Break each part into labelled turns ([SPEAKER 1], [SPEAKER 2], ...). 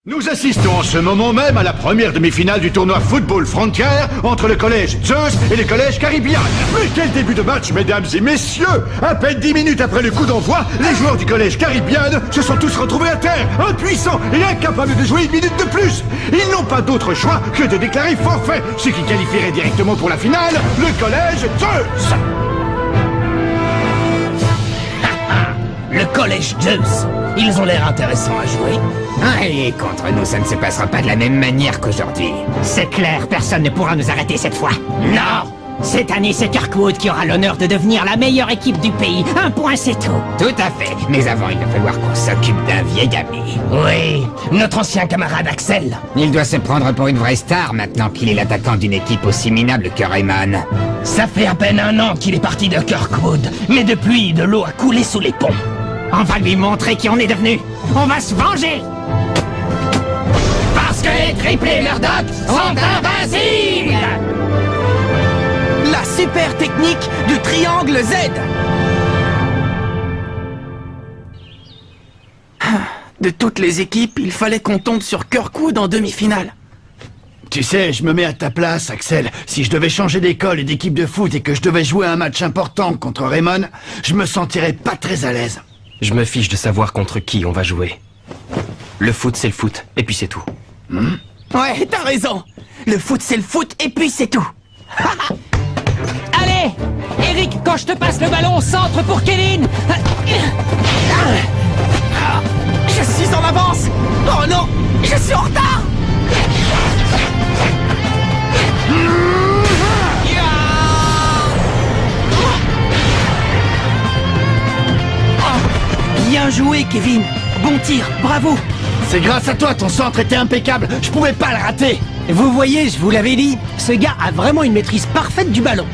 [SPEAKER 1] Nous assistons en ce moment même à la première demi-finale du tournoi Football Frontier entre le collège Zeus et le collège Caribbean. Mais quel début de match, mesdames et messieurs! À peine 10 minutes après le coup d'envoi, les joueurs du collège Caribbean se sont tous retrouvés à terre, impuissants et incapables de jouer une minute de plus. Ils n'ont pas d'autre choix que de déclarer forfait, ce qui qualifierait directement pour la finale le collège Zeus.
[SPEAKER 2] Le collège Zeus. Ils ont l'air intéressants à jouer.
[SPEAKER 3] Ah, et contre nous, ça ne se passera pas de la même manière qu'aujourd'hui.
[SPEAKER 4] C'est clair, personne ne pourra nous arrêter cette fois.
[SPEAKER 2] Non!
[SPEAKER 4] Cette année, c'est Kirkwood qui aura l'honneur de devenir la meilleure équipe du pays. Un point, c'est tout.
[SPEAKER 3] Tout à fait. Mais avant, il va falloir qu'on s'occupe d'un vieil ami.
[SPEAKER 2] Oui, notre ancien camarade Axel.
[SPEAKER 3] Il doit se prendre pour une vraie star maintenant qu'il est l'attaquant d'une équipe aussi minable que Rayman.
[SPEAKER 2] Ça fait à peine 1 an qu'il est parti de Kirkwood. Mais depuis, de l'eau a coulé sous les ponts.
[SPEAKER 4] On va lui montrer qui on est devenu. On va se venger.
[SPEAKER 2] Parce que les triplés Murdoch sont invincibles!
[SPEAKER 5] La super technique du triangle Z. De toutes les équipes, il fallait qu'on tombe sur Kirkwood en demi-finale.
[SPEAKER 1] Tu sais, je me mets à ta place, Axel. Si je devais changer d'école et d'équipe de foot et que je devais jouer un match important contre Raymond, je me sentirais pas très à l'aise.
[SPEAKER 6] Je me fiche de savoir contre qui on va jouer. Le foot, c'est le foot, et puis c'est tout.
[SPEAKER 5] Ouais, t'as raison. Le foot, c'est le foot, et puis c'est tout.
[SPEAKER 4] Allez, Eric, quand je te passe le ballon, centre pour Kevin.
[SPEAKER 5] Je suis en avance. Oh non, je suis en retard. Bien joué, Kevin. Bon tir, bravo.
[SPEAKER 1] C'est grâce à toi, ton centre était impeccable. Je pouvais pas le rater.
[SPEAKER 7] Vous voyez, je vous l'avais dit, ce gars a vraiment une maîtrise parfaite du ballon.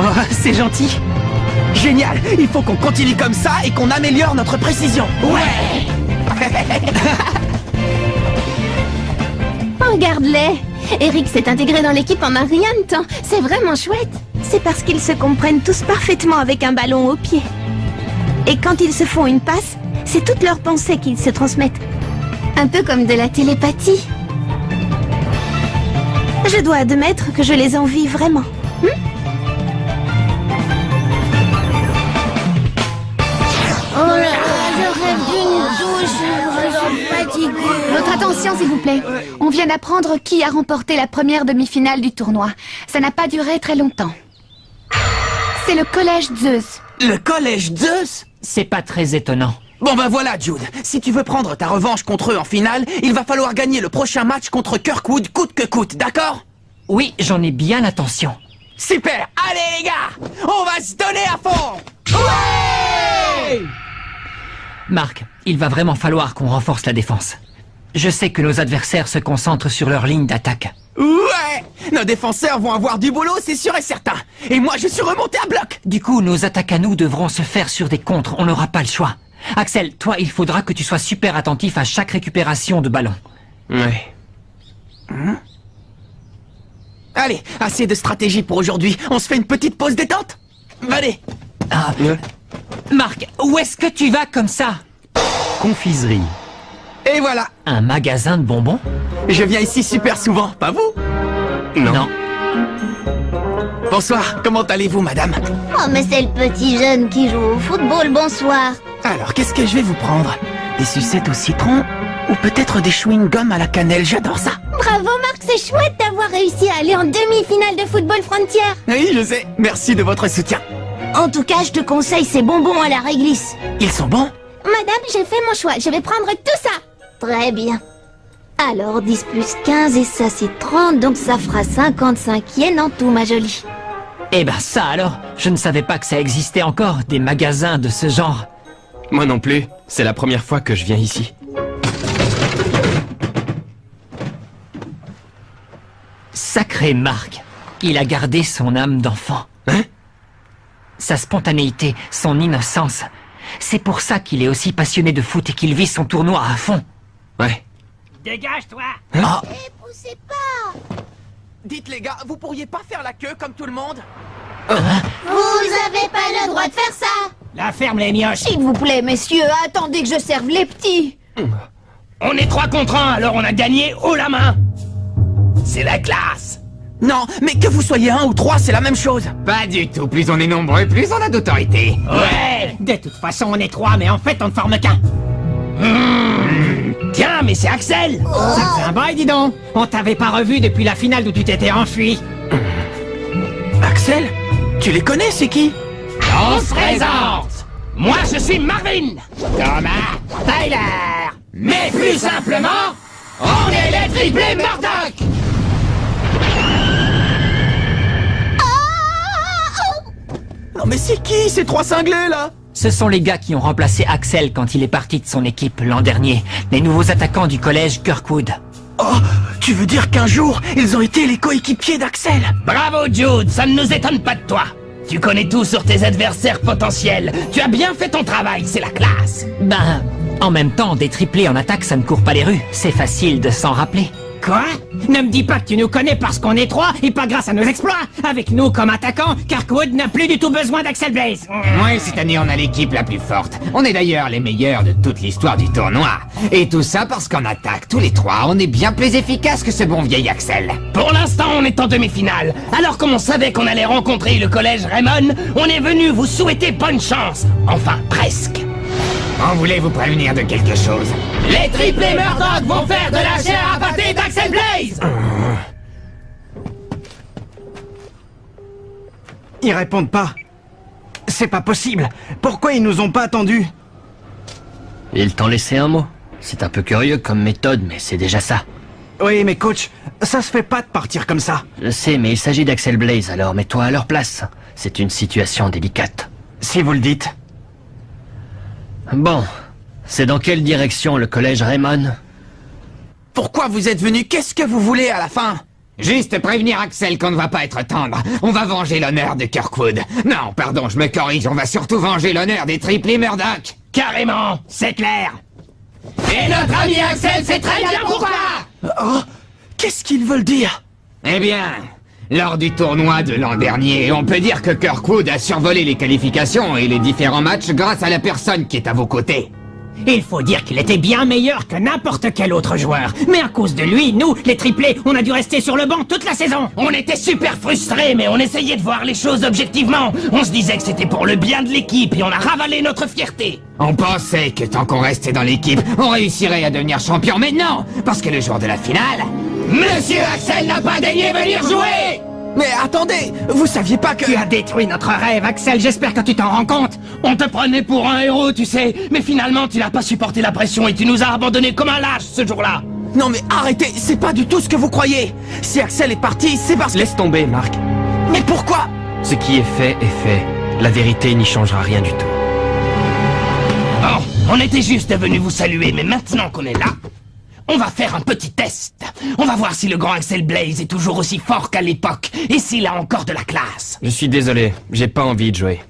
[SPEAKER 5] Oh, c'est gentil. Génial, il faut qu'on continue comme ça et qu'on améliore notre précision. Ouais.
[SPEAKER 8] Regarde-les. Eric s'est intégré dans l'équipe en un rien de temps. C'est vraiment chouette. C'est parce qu'ils se comprennent tous parfaitement avec un ballon au pied. Et quand ils se font une passe, c'est toutes leurs pensées qu'ils se transmettent. Un peu comme de la télépathie. Je dois admettre que je les envie vraiment.
[SPEAKER 7] Oh là là, je rêve d'une douche, je suis fatiguée.
[SPEAKER 8] Votre attention, s'il vous plaît. On vient d'apprendre qui a remporté la première demi-finale du tournoi. Ça n'a pas duré très longtemps. C'est le collège Zeus.
[SPEAKER 5] Le collège Zeus?
[SPEAKER 4] C'est pas très étonnant.
[SPEAKER 5] Bon ben voilà, Jude. Si tu veux prendre ta revanche contre eux en finale, il va falloir gagner le prochain match contre Kirkwood coûte que coûte, d'accord?
[SPEAKER 4] Oui, j'en ai bien l'intention.
[SPEAKER 5] Super. Allez les gars, on va se donner à fond. Ouais!
[SPEAKER 4] Marc, il va vraiment falloir qu'on renforce la défense. Je sais que nos adversaires se concentrent sur leur ligne d'attaque.
[SPEAKER 5] Ouais! Nos défenseurs vont avoir du boulot, c'est sûr et certain. Et moi, je suis remonté à bloc.
[SPEAKER 4] Du coup, nos attaques à nous devront se faire sur des contres, on n'aura pas le choix. Axel, toi, il faudra que tu sois super attentif à chaque récupération de ballon.
[SPEAKER 6] Ouais.
[SPEAKER 5] Allez, assez de stratégie pour aujourd'hui. On se fait une petite pause détente? Allez.
[SPEAKER 4] Marc, où est-ce que tu vas comme ça?
[SPEAKER 6] Confiserie.
[SPEAKER 5] Et voilà.
[SPEAKER 4] Un magasin de bonbons?
[SPEAKER 5] Je viens ici super souvent, pas vous?
[SPEAKER 4] Non.
[SPEAKER 5] Bonsoir, comment allez-vous, madame?
[SPEAKER 7] Oh, mais c'est le petit jeune qui joue au football, bonsoir.
[SPEAKER 5] Alors, qu'est-ce que je vais vous prendre? Des sucettes au citron? Ou peut-être des chewing-gums à la cannelle? J'adore ça.
[SPEAKER 7] Bravo, Marc, c'est chouette d'avoir réussi à aller en demi-finale de Football Frontier.
[SPEAKER 5] Oui, je sais. Merci de votre soutien.
[SPEAKER 7] En tout cas, je te conseille ces bonbons à la réglisse.
[SPEAKER 5] Ils sont bons?
[SPEAKER 7] Madame, j'ai fait mon choix. Je vais prendre tout ça. Très bien. Alors, 10 plus 15, et ça, c'est 30, donc ça fera 55 yens en tout, ma jolie.
[SPEAKER 4] Eh ben ça alors, je ne savais pas que ça existait encore, des magasins de ce genre.
[SPEAKER 6] Moi non plus. C'est la première fois que je viens ici.
[SPEAKER 4] Sacré Marc, il a gardé son âme d'enfant.
[SPEAKER 6] Hein?
[SPEAKER 4] Sa spontanéité, son innocence. C'est pour ça qu'il est aussi passionné de foot et qu'il vit son tournoi à fond.
[SPEAKER 6] Ouais.
[SPEAKER 4] Dégage-toi!
[SPEAKER 7] Poussez pas.
[SPEAKER 5] Dites les gars, vous pourriez pas faire la queue comme tout le monde?
[SPEAKER 7] Vous avez pas le droit de faire ça.
[SPEAKER 4] La ferme les mioches!
[SPEAKER 8] S'il vous plaît, messieurs, attendez que je serve les petits.
[SPEAKER 2] On est 3 contre 1, alors on a gagné haut la main. C'est la classe.
[SPEAKER 5] Non, mais que vous soyez 1 ou 3, c'est la même chose.
[SPEAKER 3] Pas du tout. Plus on est nombreux, plus on a d'autorité.
[SPEAKER 2] Ouais.
[SPEAKER 4] De toute façon, on est 3, mais en fait, on ne forme qu'un.
[SPEAKER 2] Tiens, mais c'est Axel.
[SPEAKER 4] Ça fait un bail, dis donc. On t'avait pas revu depuis la finale d'où tu t'étais enfui.
[SPEAKER 5] Axel, tu les connais, c'est qui?
[SPEAKER 2] On se présente. Moi, je suis Marvin.
[SPEAKER 3] Thomas, Tyler.
[SPEAKER 2] Mais plus simplement, on est les triplés Murdoch.
[SPEAKER 5] Non mais c'est qui ces 3 cinglés, là?
[SPEAKER 4] Ce sont les gars qui ont remplacé Axel quand il est parti de son équipe l'an dernier. Les nouveaux attaquants du collège Kirkwood.
[SPEAKER 5] Oh, tu veux dire qu'un jour, ils ont été les coéquipiers d'Axel?
[SPEAKER 2] Bravo Jude, ça ne nous étonne pas de toi. Tu connais tout sur tes adversaires potentiels. Tu as bien fait ton travail, c'est la classe.
[SPEAKER 4] Ben, en même temps, des triplés en attaque, ça ne court pas les rues. C'est facile de s'en rappeler.
[SPEAKER 9] Quoi? Ne me dis pas que tu nous connais parce qu'on est 3 et pas grâce à nos exploits. Avec nous comme attaquants, Kirkwood n'a plus du tout besoin d'Axel Blaze.
[SPEAKER 3] Ouais, cette année, on a l'équipe la plus forte. On est d'ailleurs les meilleurs de toute l'histoire du tournoi. Et tout ça parce qu'en attaque, tous les 3, on est bien plus efficaces que ce bon vieil Axel.
[SPEAKER 2] Pour l'instant, on est en demi-finale. Alors comme on savait qu'on allait rencontrer le collège Raymond, on est venu vous souhaiter bonne chance. Enfin, presque.
[SPEAKER 3] On voulait vous prévenir de quelque chose.
[SPEAKER 2] Les triplés Murdoch vont faire de la chair à pâté d'Axel Blaze.
[SPEAKER 10] Ils répondent pas. C'est pas possible. Pourquoi ils nous ont pas attendus?
[SPEAKER 6] Ils t'ont laissé un mot. C'est un peu curieux comme méthode, mais c'est déjà ça.
[SPEAKER 10] Oui, mais coach, ça se fait pas de partir comme ça.
[SPEAKER 6] Je sais, mais il s'agit d'Axel Blaze, alors mets-toi à leur place. C'est une situation délicate.
[SPEAKER 10] Si vous le dites.
[SPEAKER 6] Bon, c'est dans quelle direction le collège Raymond?
[SPEAKER 5] Pourquoi vous êtes venus? Qu'est-ce que vous voulez à la fin?
[SPEAKER 3] Juste prévenir Axel qu'on ne va pas être tendre. On va venger l'honneur de Kirkwood. Non, pardon, je me corrige. On va surtout venger l'honneur des triplés Murdoch.
[SPEAKER 2] Carrément, c'est clair. Et notre ami Axel sait très bien pourquoi.
[SPEAKER 5] Oh, qu'est-ce qu'ils veulent dire?
[SPEAKER 3] Eh bien, lors du tournoi de l'an dernier, on peut dire que Kirkwood a survolé les qualifications et les différents matchs grâce à la personne qui est à vos côtés.
[SPEAKER 9] Il faut dire qu'il était bien meilleur que n'importe quel autre joueur. Mais à cause de lui, nous, les triplés, on a dû rester sur le banc toute la saison.
[SPEAKER 2] On était super frustrés, mais on essayait de voir les choses objectivement. On se disait que c'était pour le bien de l'équipe et on a ravalé notre fierté.
[SPEAKER 3] On pensait que tant qu'on restait dans l'équipe, on réussirait à devenir champion, mais non, parce que le jour de la finale,
[SPEAKER 2] Monsieur Axel n'a pas daigné venir jouer.
[SPEAKER 5] Mais attendez, vous saviez pas que...
[SPEAKER 9] Tu as détruit notre rêve, Axel, j'espère que tu t'en rends compte.
[SPEAKER 2] On te prenait pour un héros, tu sais, mais finalement tu n'as pas supporté la pression et tu nous as abandonnés comme un lâche ce jour-là.
[SPEAKER 5] Non mais arrêtez, c'est pas du tout ce que vous croyez. Si Axel est parti, c'est parce que...
[SPEAKER 6] Laisse tomber, Marc.
[SPEAKER 5] Mais pourquoi?
[SPEAKER 6] Ce qui est fait est fait. La vérité n'y changera rien du tout.
[SPEAKER 2] Bon, on était juste venus vous saluer, mais maintenant qu'on est là, on va faire un petit test. On va voir si le grand Axel Blaze est toujours aussi fort qu'à l'époque et s'il a encore de la classe.
[SPEAKER 6] Je suis désolé, j'ai pas envie de jouer.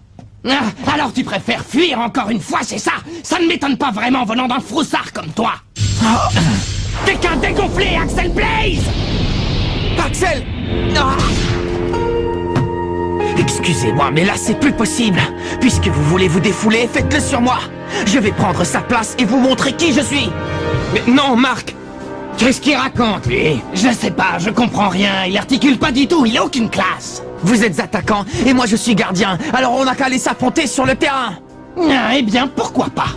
[SPEAKER 2] Ah, alors tu préfères fuir encore une fois, c'est ça? Ça ne m'étonne pas vraiment venant d'un froussard comme toi. T'es qu'un dégonflé, Axel Blaze!
[SPEAKER 5] Axel! Ah! Excusez-moi, mais là c'est plus possible. Puisque vous voulez vous défouler, faites-le sur moi. Je vais prendre sa place et vous montrer qui je suis.
[SPEAKER 6] Mais non, Marc!
[SPEAKER 3] qu'est-ce qu'il raconte, lui?
[SPEAKER 2] Je sais pas, je comprends rien, il articule pas du tout, il a aucune classe.
[SPEAKER 5] Vous êtes attaquant et moi je suis gardien, alors on n'a qu'à aller s'affronter sur le terrain.
[SPEAKER 2] Ah, eh bien, pourquoi pas?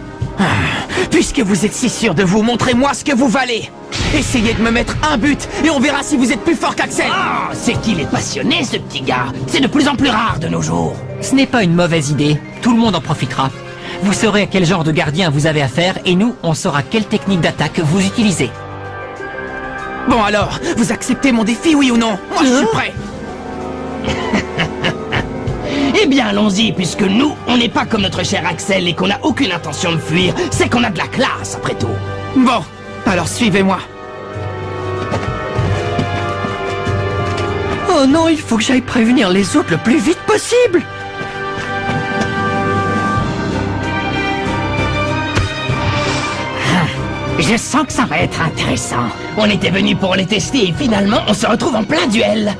[SPEAKER 5] Puisque vous êtes si sûr de vous, montrez-moi ce que vous valez. Essayez de me mettre un but et on verra si vous êtes plus fort qu'Axel.
[SPEAKER 2] Oh, c'est qu'il est passionné, ce petit gars. C'est de plus en plus rare de nos jours.
[SPEAKER 4] Ce n'est pas une mauvaise idée, tout le monde en profitera. Vous saurez à quel genre de gardien vous avez affaire et nous, on saura quelle technique d'attaque vous utilisez.
[SPEAKER 5] Bon alors, vous acceptez mon défi, oui ou non? Moi je suis prêt.
[SPEAKER 2] Eh bien, allons-y, puisque nous, on n'est pas comme notre cher Axel et qu'on n'a aucune intention de fuir, c'est qu'on a de la classe, après tout.
[SPEAKER 5] Bon, alors suivez-moi.
[SPEAKER 2] Oh non, il faut que j'aille prévenir les autres le plus vite possible.
[SPEAKER 9] Je sens que ça va être intéressant.
[SPEAKER 2] On était venus pour les tester et finalement, on se retrouve en plein duel.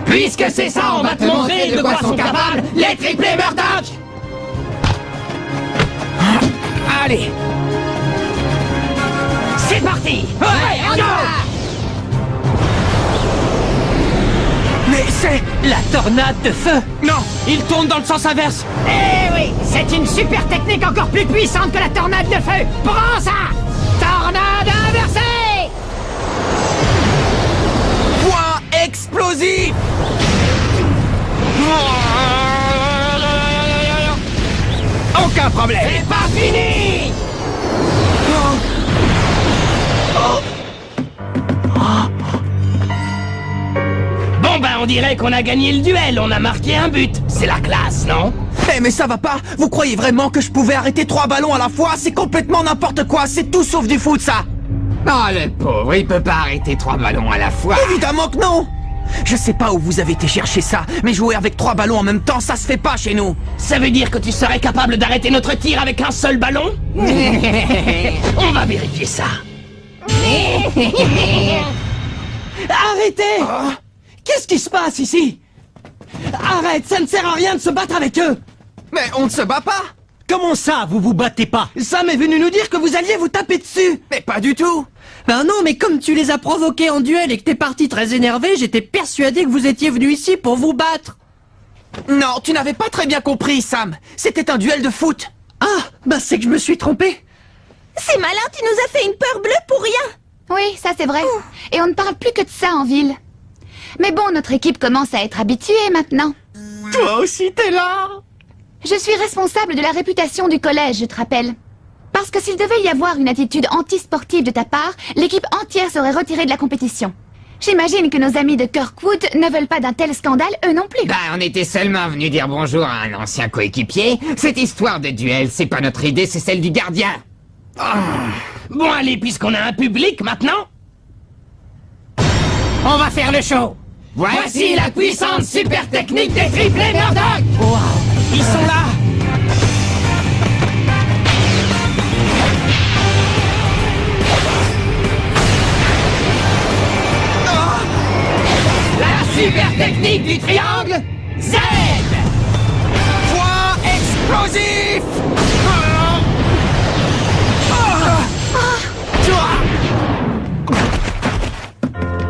[SPEAKER 2] Puisque c'est ça, on va te montrer de quoi sont capables les triplés Murdoch.
[SPEAKER 5] Allez.
[SPEAKER 9] C'est parti.
[SPEAKER 2] Ouais, on y va.
[SPEAKER 5] Mais c'est...
[SPEAKER 4] La tornade de feu!
[SPEAKER 5] Non, il tourne dans le sens inverse.
[SPEAKER 9] Eh oui, c'est une super technique encore plus puissante que la tornade de feu. Prends ça. Tornade inversée.
[SPEAKER 5] Point explosif. Aucun problème.
[SPEAKER 9] C'est pas fini. Bon ben on dirait qu'on a gagné le duel, on a marqué un but. C'est la classe, non?
[SPEAKER 5] Eh mais ça va pas. Vous croyez vraiment que je pouvais arrêter 3 ballons à la fois? C'est complètement n'importe quoi. C'est tout sauf du foot, ça.
[SPEAKER 3] Oh, le pauvre, il peut pas arrêter 3 ballons à la fois.
[SPEAKER 5] Évidemment que non. Je sais pas où vous avez été chercher ça, mais jouer avec 3 ballons en même temps, ça se fait pas chez nous.
[SPEAKER 9] Ça veut dire que tu serais capable d'arrêter notre tir avec un seul ballon? On va vérifier ça.
[SPEAKER 5] Arrêtez. Qu'est-ce qui se passe ici? Arrête, ça ne sert à rien de se battre avec eux. Mais on ne se bat pas.
[SPEAKER 10] Comment ça, vous vous battez pas?
[SPEAKER 5] Sam est venu nous dire que vous alliez vous taper dessus. Mais pas du tout.
[SPEAKER 11] Ben non, mais comme tu les as provoqués en duel et que t'es parti très énervé, j'étais persuadé que vous étiez venu ici pour vous battre.
[SPEAKER 5] Non, tu n'avais pas très bien compris, Sam. C'était un duel de foot.
[SPEAKER 11] Ah, ben c'est que je me suis trompé.
[SPEAKER 8] C'est malin, tu nous as fait une peur bleue pour rien.
[SPEAKER 7] Oui, ça c'est vrai. Et on ne parle plus que de ça en ville. Mais bon, notre équipe commence à être habituée maintenant.
[SPEAKER 5] Toi aussi, t'es là.
[SPEAKER 7] Je suis responsable de la réputation du collège, je te rappelle. Parce que s'il devait y avoir une attitude anti-sportive de ta part, l'équipe entière serait retirée de la compétition. J'imagine que nos amis de Kirkwood ne veulent pas d'un tel scandale, eux non plus.
[SPEAKER 3] Bah, on était seulement venu dire bonjour à un ancien coéquipier. Cette histoire de duel, c'est pas notre idée, c'est celle du gardien.
[SPEAKER 9] Bon allez, puisqu'on a un public maintenant, on va faire le show. Voici la puissante super technique des triplés Murdoch.
[SPEAKER 5] Wow, ils sont là.
[SPEAKER 9] La super technique du triangle Z.
[SPEAKER 5] Point explosif.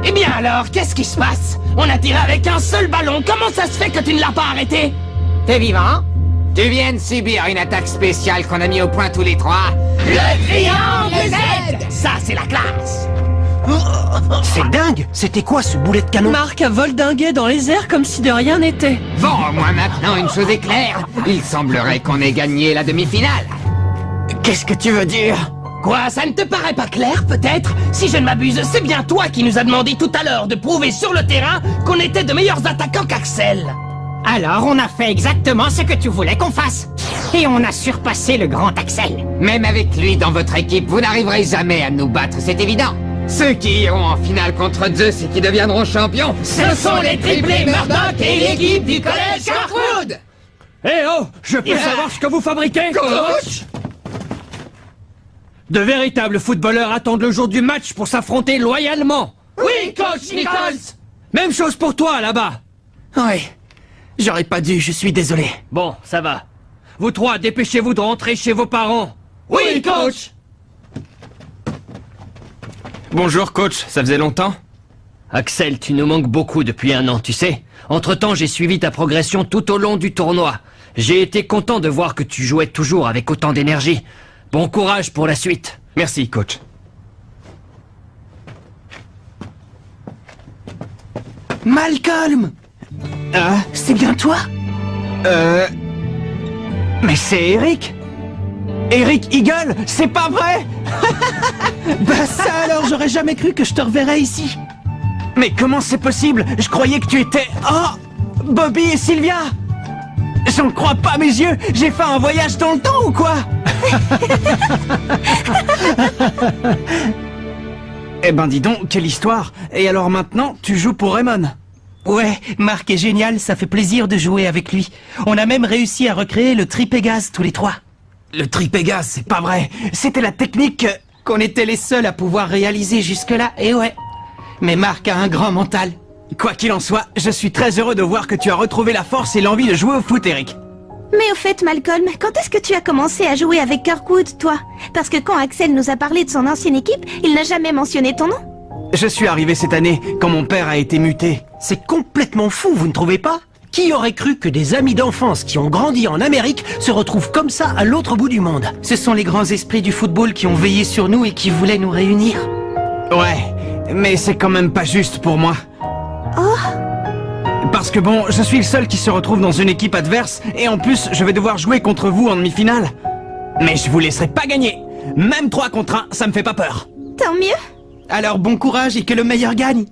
[SPEAKER 9] Eh bien alors, qu'est-ce qui se passe? On a tiré avec un seul ballon, comment ça se fait que tu ne l'as pas arrêté?
[SPEAKER 3] T'es vivant? Tu viens de subir une attaque spéciale qu'on a mis au point tous les 3.
[SPEAKER 9] Le triangle Z. Ça, c'est la classe.
[SPEAKER 10] C'est dingue. C'était quoi ce boulet de canon?
[SPEAKER 11] Marc a voldingué dans les airs comme si de rien n'était.
[SPEAKER 3] Bon, au moins maintenant, une chose est claire. Il semblerait qu'on ait gagné la demi-finale.
[SPEAKER 5] Qu'est-ce que tu veux dire?
[SPEAKER 9] Quoi, ça ne te paraît pas clair, peut-être? Si je ne m'abuse, c'est bien toi qui nous as demandé tout à l'heure de prouver sur le terrain qu'on était de meilleurs attaquants qu'Axel. Alors, on a fait exactement ce que tu voulais qu'on fasse. Et on a surpassé le grand Axel.
[SPEAKER 3] Même avec lui dans votre équipe, vous n'arriverez jamais à nous battre, c'est évident. Ceux qui iront en finale contre Zeus et qui deviendront champions,
[SPEAKER 9] Ce sont les triplés Murdoch et l'équipe du collège Kirkwood.
[SPEAKER 10] Eh oh, je peux savoir ce que vous fabriquez?
[SPEAKER 9] Coach!
[SPEAKER 10] De véritables footballeurs attendent le jour du match pour s'affronter loyalement.
[SPEAKER 9] Oui, coach Nichols.
[SPEAKER 10] Même chose pour toi, là-bas.
[SPEAKER 5] Oui. J'aurais pas dû, je suis désolé.
[SPEAKER 10] Bon, ça va. Vous trois, dépêchez-vous de rentrer chez vos parents.
[SPEAKER 9] Oui, coach.
[SPEAKER 6] Bonjour coach, ça faisait longtemps? Axel, tu nous manques beaucoup depuis 1 an, tu sais. Entre-temps, j'ai suivi ta progression tout au long du tournoi. J'ai été content de voir que tu jouais toujours avec autant d'énergie. Bon courage pour la suite. Merci coach.
[SPEAKER 5] Malcolm! C'est bien toi? Mais c'est Eric! Eric Eagle, c'est pas vrai?
[SPEAKER 11] Bah ça alors, j'aurais jamais cru que je te reverrais ici.
[SPEAKER 5] Mais comment c'est possible? Je croyais que tu étais... Oh! Bobby et Sylvia! J'en crois pas mes yeux! J'ai fait un voyage dans le temps ou quoi? Eh ben dis donc, quelle histoire! Et alors maintenant, tu joues pour Raymond?
[SPEAKER 11] Ouais, Marc est génial, ça fait plaisir de jouer avec lui. On a même réussi à recréer le tripégase tous les 3.
[SPEAKER 5] Le tripégase, c'est pas vrai! C'était la technique
[SPEAKER 11] Qu'on était les seuls à pouvoir réaliser jusque-là, et ouais. Mais Marc a un grand mental.
[SPEAKER 5] Quoi qu'il en soit, je suis très heureux de voir que tu as retrouvé la force et l'envie de jouer au foot, Eric.
[SPEAKER 8] Mais au fait, Malcolm, quand est-ce que tu as commencé à jouer avec Kirkwood, toi? Parce que quand Axel nous a parlé de son ancienne équipe, il n'a jamais mentionné ton nom.
[SPEAKER 5] Je suis arrivé cette année, quand mon père a été muté.
[SPEAKER 11] C'est complètement fou, vous ne trouvez pas? Qui aurait cru que des amis d'enfance qui ont grandi en Amérique se retrouvent comme ça à l'autre bout du monde?
[SPEAKER 4] Ce sont les grands esprits du football qui ont veillé sur nous et qui voulaient nous réunir.
[SPEAKER 5] Ouais, mais c'est quand même pas juste pour moi.
[SPEAKER 8] Oh.
[SPEAKER 5] Parce que bon, je suis le seul qui se retrouve dans une équipe adverse, et en plus, je vais devoir jouer contre vous en demi-finale. Mais je vous laisserai pas gagner. Même 3 contre 1, ça me fait pas peur.
[SPEAKER 8] Tant mieux.
[SPEAKER 11] Alors bon courage et que le meilleur gagne.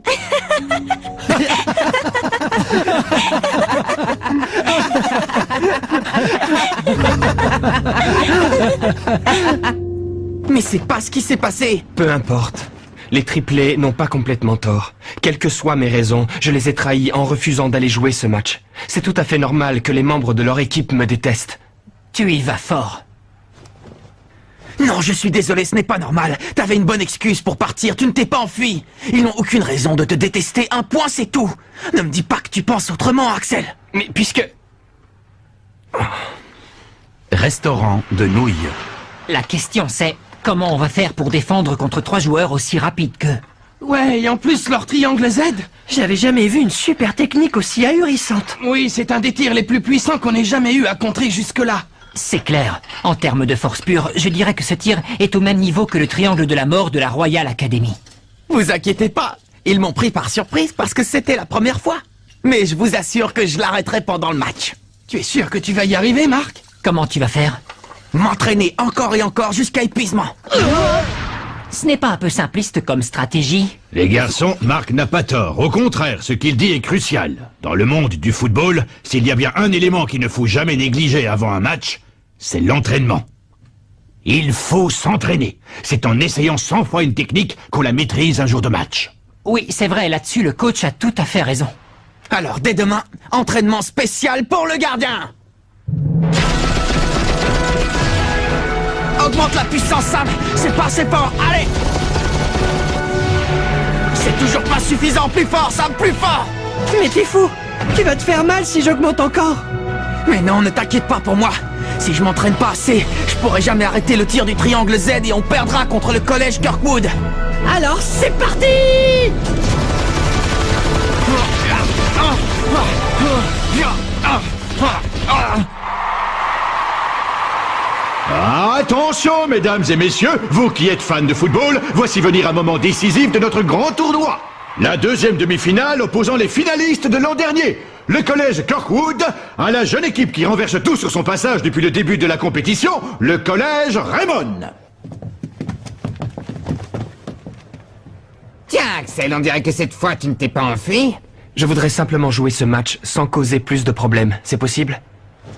[SPEAKER 11] Mais c'est pas ce qui s'est passé.
[SPEAKER 6] Peu importe. Les triplés n'ont pas complètement tort. Quelles que soient mes raisons, je les ai trahis en refusant d'aller jouer ce match. C'est tout à fait normal que les membres de leur équipe me détestent.
[SPEAKER 4] Tu y vas fort.
[SPEAKER 11] Non, je suis désolé, ce n'est pas normal. T'avais une bonne excuse pour partir, tu ne t'es pas enfui. Ils n'ont aucune raison de te détester, un point c'est tout. Ne me dis pas que tu penses autrement, Axel.
[SPEAKER 6] Mais puisque...
[SPEAKER 12] Restaurant de nouilles.
[SPEAKER 4] La question c'est, comment on va faire pour défendre contre 3 joueurs aussi rapides qu'eux?
[SPEAKER 9] Ouais, et en plus, leur triangle Z.
[SPEAKER 11] J'avais jamais vu une super technique aussi ahurissante.
[SPEAKER 9] Oui, c'est un des tirs les plus puissants qu'on ait jamais eu à contrer jusque-là.
[SPEAKER 4] C'est clair. En termes de force pure, je dirais que ce tir est au même niveau que le triangle de la mort de la Royal Academy.
[SPEAKER 11] Vous inquiétez pas, ils m'ont pris par surprise parce que c'était la première fois. Mais je vous assure que je l'arrêterai pendant le match.
[SPEAKER 9] Tu es sûr que tu vas y arriver, Marc?
[SPEAKER 4] Comment tu vas faire?
[SPEAKER 11] M'entraîner encore et encore jusqu'à épuisement.
[SPEAKER 4] Ce n'est pas un peu simpliste comme stratégie?
[SPEAKER 1] Les garçons, Marc n'a pas tort. Au contraire, ce qu'il dit est crucial. Dans le monde du football, s'il y a bien un élément qu'il ne faut jamais négliger avant un match, c'est l'entraînement. Il faut s'entraîner. C'est en essayant 100 fois une technique qu'on la maîtrise un jour de match.
[SPEAKER 4] Oui, c'est vrai, là-dessus, le coach a tout à fait raison.
[SPEAKER 11] Alors, dès demain, entraînement spécial pour le gardien. Augmente la puissance, Sam. C'est pas assez fort, allez. C'est toujours pas suffisant, plus fort, Sam, plus fort.
[SPEAKER 9] Mais t'es fou. Tu vas te faire mal si j'augmente encore.
[SPEAKER 11] Mais non, ne t'inquiète pas pour moi. Si je m'entraîne pas assez, je pourrai jamais arrêter le tir du triangle Z et on perdra contre le collège Kirkwood.
[SPEAKER 9] Alors, c'est parti.
[SPEAKER 1] Attention, mesdames et messieurs, vous qui êtes fans de football, voici venir un moment décisif de notre grand tournoi. La deuxième demi-finale opposant les finalistes de l'an dernier. Le collège Kirkwood à la jeune équipe qui renverse tout sur son passage depuis le début de la compétition, le collège Raymond.
[SPEAKER 3] Tiens, Axel, on dirait que cette fois tu ne t'es pas enfui.
[SPEAKER 6] Je voudrais simplement jouer ce match sans causer plus de problèmes. C'est possible?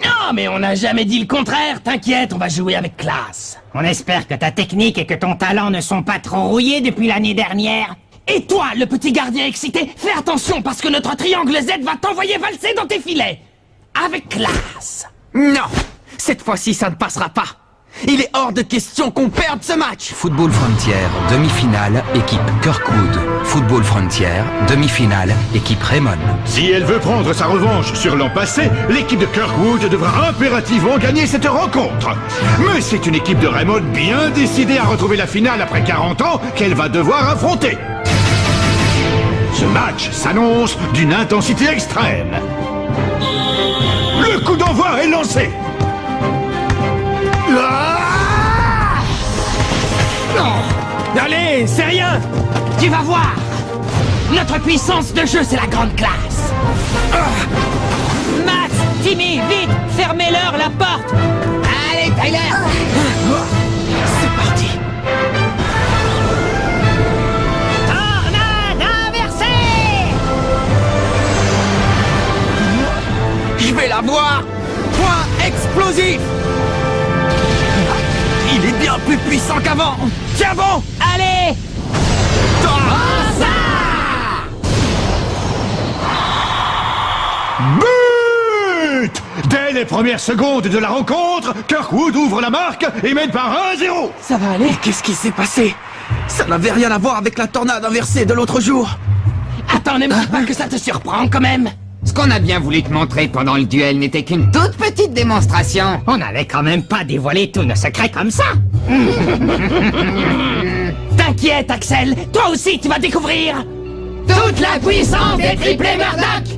[SPEAKER 9] Non, mais on n'a jamais dit le contraire. T'inquiète, on va jouer avec classe.
[SPEAKER 2] On espère que ta technique et que ton talent ne sont pas trop rouillés depuis l'année dernière.
[SPEAKER 9] Et toi, le petit gardien excité, fais attention parce que notre triangle Z va t'envoyer valser dans tes filets. Avec classe.
[SPEAKER 11] Non, cette fois-ci ça ne passera pas. Il est hors de question qu'on perde ce match.
[SPEAKER 12] Football Frontière, demi-finale, équipe Kirkwood. Football Frontière, demi-finale, équipe Raymond.
[SPEAKER 1] Si elle veut prendre sa revanche sur l'an passé, l'équipe de Kirkwood devra impérativement gagner cette rencontre. Mais c'est une équipe de Raymond bien décidée à retrouver la finale après 40 ans qu'elle va devoir affronter. Ce match s'annonce d'une intensité extrême. Le coup d'envoi est lancé.
[SPEAKER 9] Allez, c'est rien. Tu vas voir. Notre puissance de jeu, c'est la grande classe.
[SPEAKER 2] Max, Timmy, vite, fermez-leur la porte.
[SPEAKER 3] Allez, Tyler.
[SPEAKER 11] C'est parti.
[SPEAKER 2] Tornade inversée.
[SPEAKER 11] Je vais l'avoir. Point explosif. Il est bien plus puissant qu'avant. Tiens bon.
[SPEAKER 2] Allez.
[SPEAKER 1] But! Dès les premières secondes de la rencontre, Kirkwood ouvre la marque et mène par 1-0.
[SPEAKER 11] Ça va aller. Qu'est-ce qui s'est passé? Ça n'avait rien à voir avec la tornade inversée de l'autre jour.
[SPEAKER 9] Attends, ne me dis pas que ça te surprend quand même.
[SPEAKER 3] Ce qu'on a bien voulu te montrer pendant le duel n'était qu'une toute petite démonstration.
[SPEAKER 9] On n'allait quand même pas dévoiler tous nos secrets comme ça. T'inquiète, Axel, toi aussi tu vas découvrir toute la puissance des triplés Murdoch.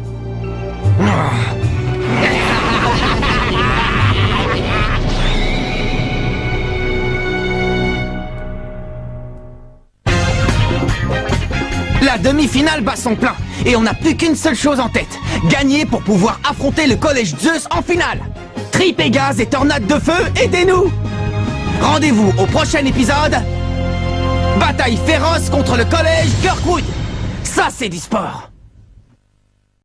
[SPEAKER 11] La demi-finale bat son plein, et on n'a plus qu'une seule chose en tête. Gagner pour pouvoir affronter le collège Zeus en finale. Tripégase et tornade de feu, aidez-nous! Rendez-vous au prochain épisode. Bataille féroce contre le collège Kirkwood. Ça, c'est du sport.